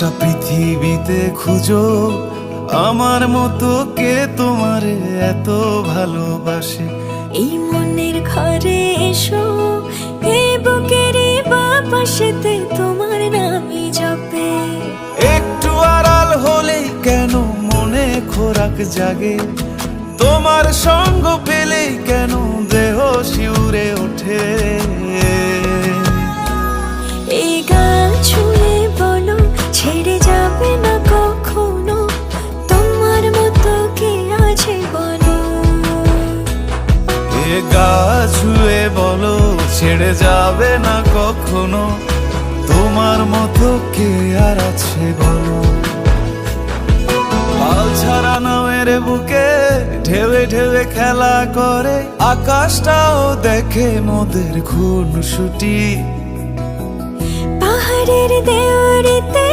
গোটা পৃথিবীতে খুঁজো আমার মতো কে তোমারে এত ভালোবাসে। এই মনের ঘরে এসো, এই বুকেরই বাপাশেতে তোমার নামই জপে। একটু আড়াল হলেই কেন মনে খোরাক জাগে, তোমার সঙ্গ পেলেই কেন দেহ শিউরে ওঠে। এই গান ছুঁয়ে বলো ছেড়ে যাবে না কখনো, তোমার মতো কে আছে বলো। এ গা ছুঁয়ে বলো ছেড়ে যাবে না কখনো, তোমার মতো কে আর আছে বলো। হাল ছাড়া নামের বুকে ঢেউে ঢেউে খেলা করে, আকাশটাও দেখে মোদের খুনসুটি। পাহাড়ের দেওয়ারিতে